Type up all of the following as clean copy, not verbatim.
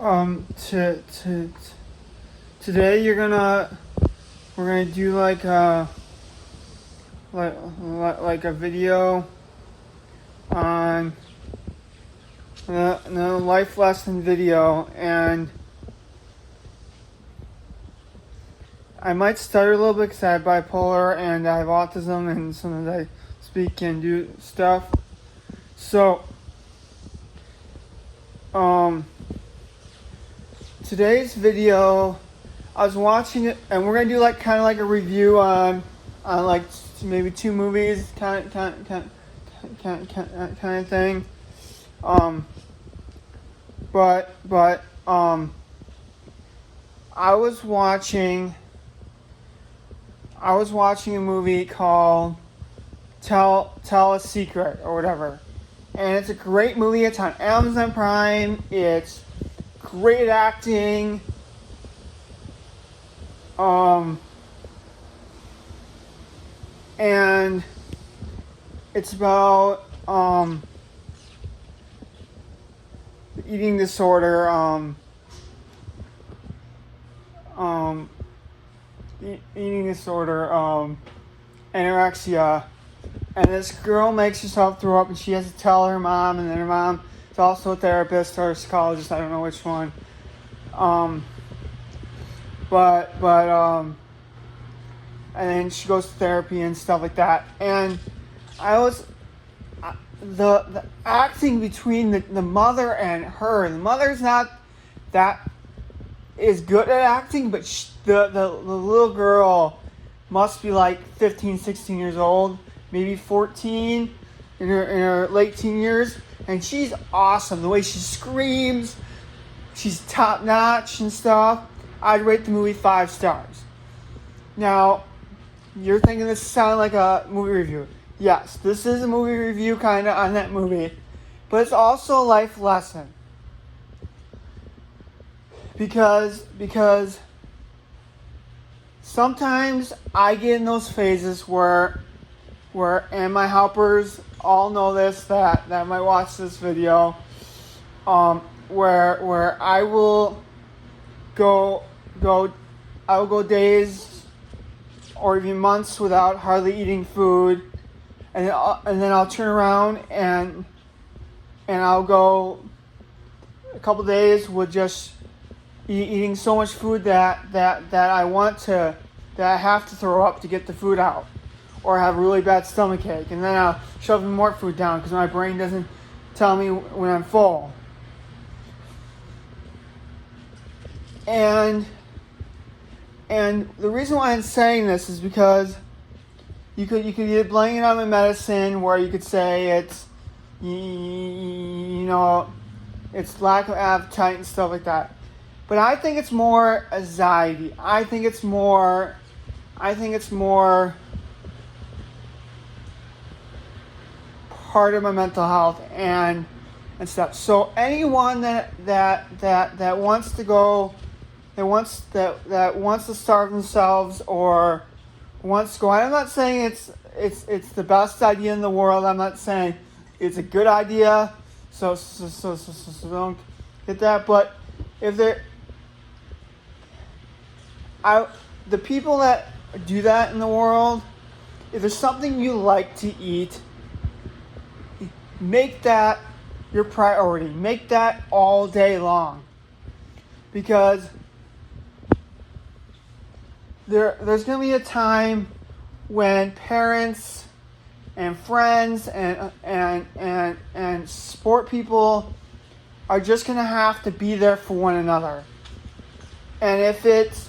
Today we're gonna do like a video on the life lesson video, and I might stutter a little bit because I have bipolar and I have autism, and sometimes I speak and do stuff. So, today's video, I was watching it, and we're gonna do kind of like a review on like maybe two movies, kind of thing. But I was watching a movie called Tell a Secret or whatever, and it's a great movie. It's on Amazon Prime. It's great acting. And it's about eating disorder, anorexia, and this girl makes herself throw up, and she has to tell her mom, and then her mom is also a therapist or a psychologist, I don't know which one. And then she goes to therapy and stuff like that. And the acting between the mother and her. The mother's not that is good at acting, but the little girl must be like 15, 16 years old, maybe 14, in her late teen years, and she's awesome. The way she screams, she's top notch and stuff. I'd rate the movie 5 stars. Now, you're thinking this sounds like a movie review. Yes, this is a movie review kind of on that movie, but it's also a life lesson. Because sometimes I get in those phases where and my helpers all know this that might watch this video, where I will go days or even months without hardly eating food, and then I'll turn around and I'll go a couple days with just eating so much food that I have to throw up to get the food out, or have a really bad stomach ache, and then I'll shove more food down because my brain doesn't tell me when I'm full. And the reason why I'm saying this is because you could either blame it on my medicine, where you could say it's it's lack of appetite and stuff like that. But I think it's more anxiety. I think it's more part of my mental health and stuff. So anyone that wants to go, that wants to starve themselves or wants to go. I'm not saying it's the best idea in the world. I'm not saying it's a good idea. So don't get that. But if the people that do that in the world, if there's something you like to eat, make that your priority. Make that all day long. Because there's going to be a time when parents and friends and sport people are just going to have to be there for one another. And if it's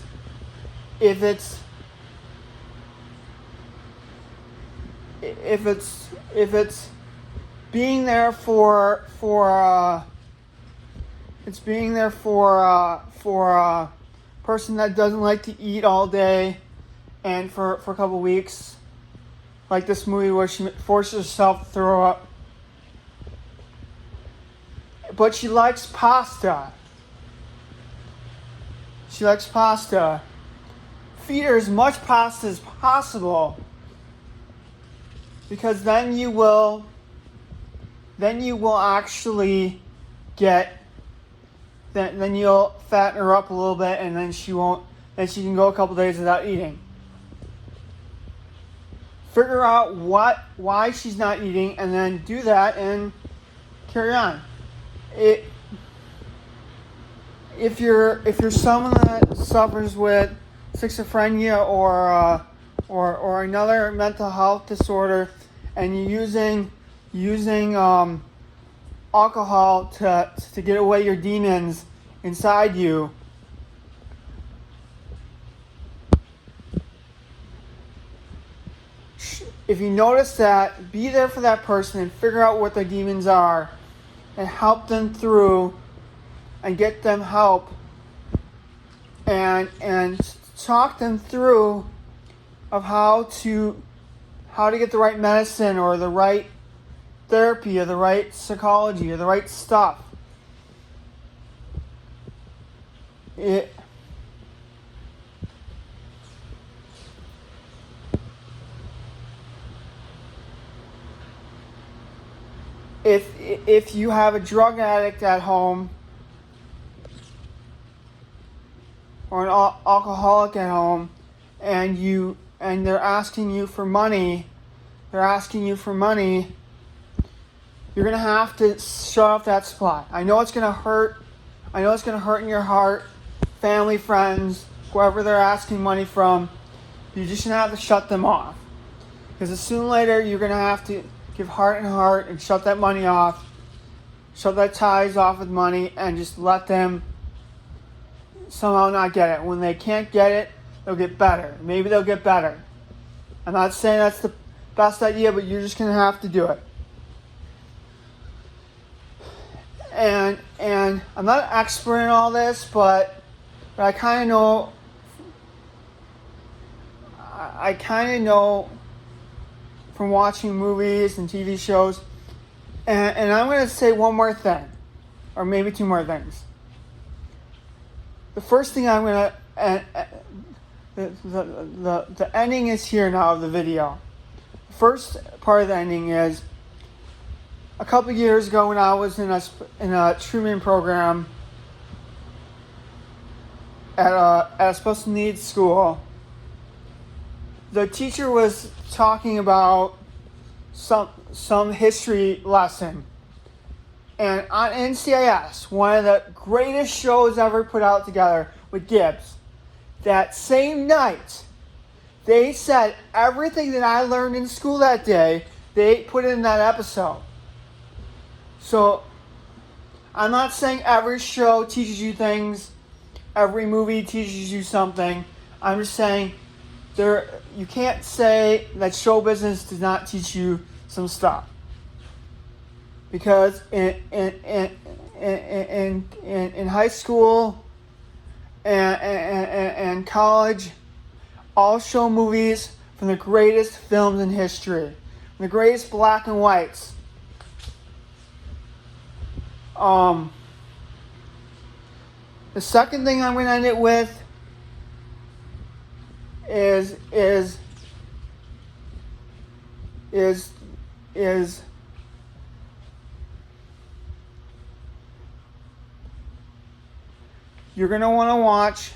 being there for a person that doesn't like to eat all day and for a couple weeks, like this movie where she forces herself to throw up, but she likes pasta. Feed her as much pasta as possible, because then you will actually get then you'll fatten her up a little bit, and then she can go a couple days without eating. Figure out why she's not eating, and then do that and carry on. If you're someone that suffers with schizophrenia or another mental health disorder, and you're using alcohol to get away your demons inside you, if you notice that, be there for that person and figure out what their demons are and help them through and get them help and talk them through of how to get the right medicine or the right therapy or the right psychology or the right stuff. If you have a drug addict at home or an alcoholic at home, and they're asking you for money, you're gonna have to shut off that supply. I know it's gonna hurt. I know it's gonna hurt in your heart, family, friends, whoever they're asking money from. You're just gonna have to shut them off, because sooner or later you're gonna have to give heart and heart and shut that money off, shut that ties off with money, and just let them somehow not get it. When they can't get it, they'll get better. Maybe they'll get better. I'm not saying that's the best idea, but you're just going to have to do it. And I'm not an expert in all this, but I kind of know. I kind of know from watching movies and TV shows. And I'm going to say one more thing, or maybe two more things. The first thing I'm going to, the ending is here now of the video. The first part of the ending is, a couple of years ago when I was in a treatment program at a special needs school, the teacher was talking about some history lesson. And on NCIS, one of the greatest shows ever put out together with Gibbs, that same night, they said everything that I learned in school that day, they put in that episode. So, I'm not saying every show teaches you things, every movie teaches you something. I'm just saying you can't say that show business does not teach you some stuff. Because in high school and college, all show movies from the greatest films in history, from the greatest black and whites. The second thing I'm going to end it with is you're going to want to watch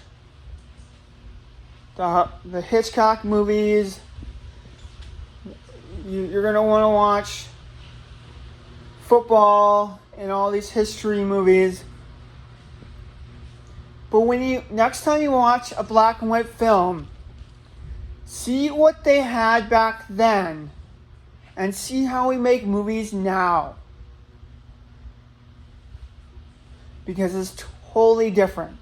the Hitchcock movies. You're going to want to watch football and all these history movies. But next time you watch a black and white film, see what they had back then and see how we make movies now. Because it's totally different.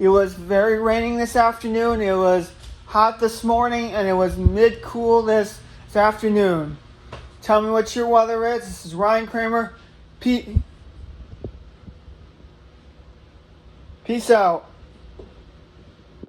It was very raining this afternoon, it was hot this morning, and it was mid-cool this afternoon. Tell me what your weather is. This is Ryan Kramer. Peace out.